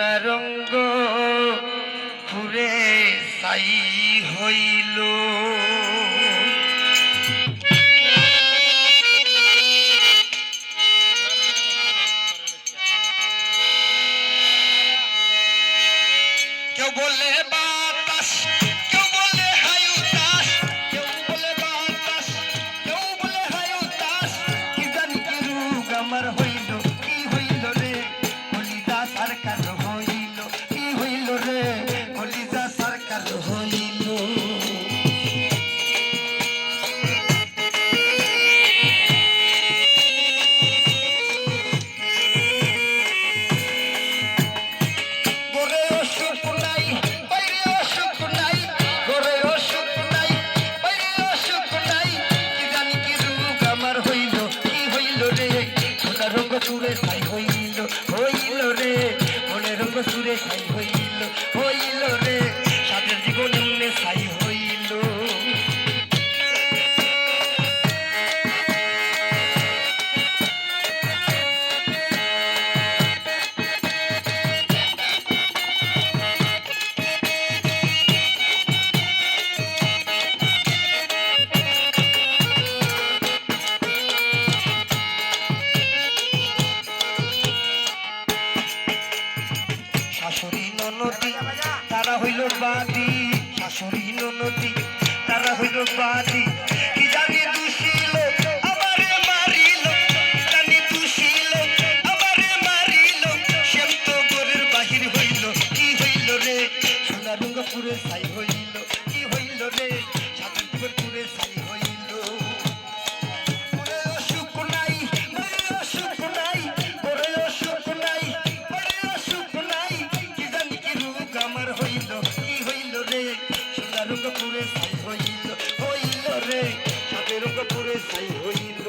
সোনারঙ্গ ঘুরে সাই হইল কেউ বলে বাতাস কেউ বলে হায়ুতাস কেউ বলে বাতাস কেউ বলে হায়ুতাস কি জানি কি রোগ আমার হইল কি হইল রে কলিজা সরকার হইল কি হইল রে কলিজা সরকার হইল সুরে সাই হইল হইল রে মনের রঙ সুরে সাই হইল হইল রে সাদের জীবন এমনে সাই হইল শাশুড়ি ননদি তারা হইল বাদী শাশুড়ি ননদি তারা হইল বাদী কি জানি দুষিল আমারে মারিল জানি দুষিল আমারে মারিল সেম তো গোরের বাহির হইল কি হইল রে সোনারঙ্গপুরে সাই হইল কি হইল রে সাগরপুরে সাই হইল সোনারঙ্গপুরে সাই হইল হইল রে সাগরপুরে সাই হইল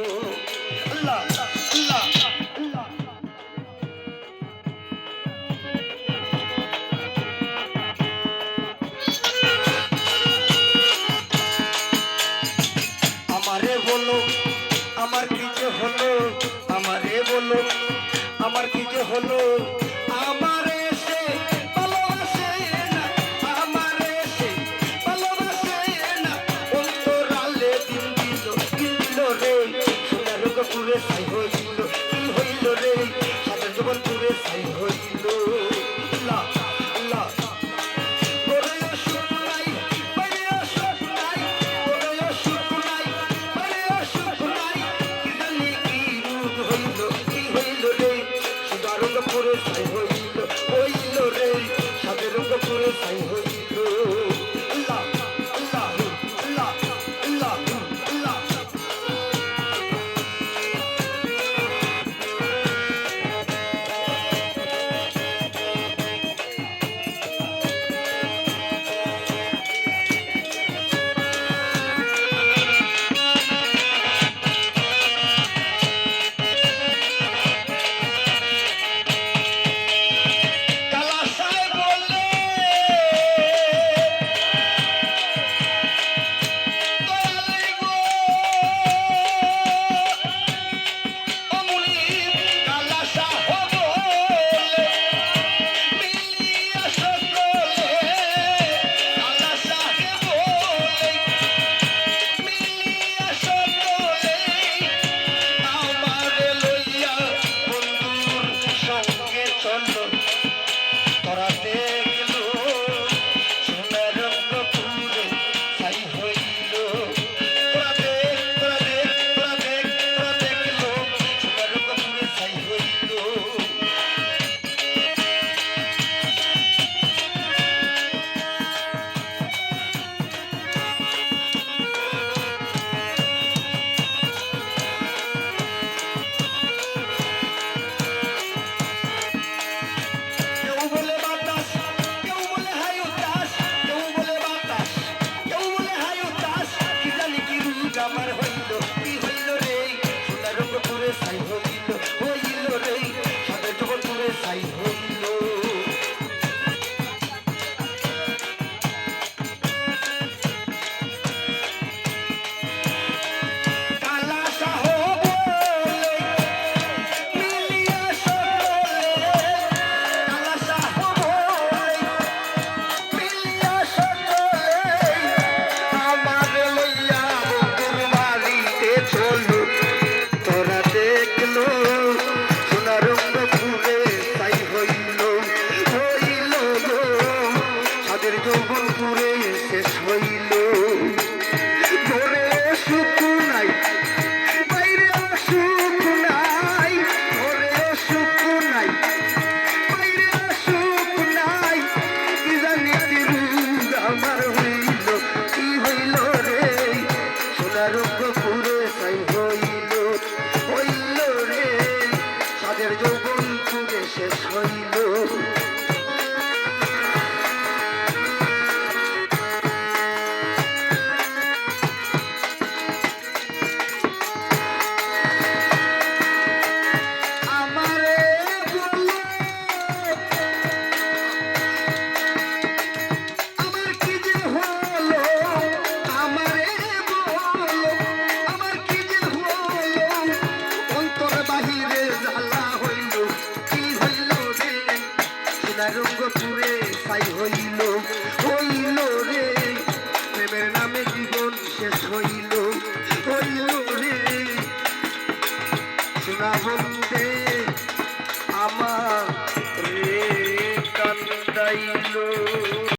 আল্লাহ আল্লাহ আল্লাহ হলো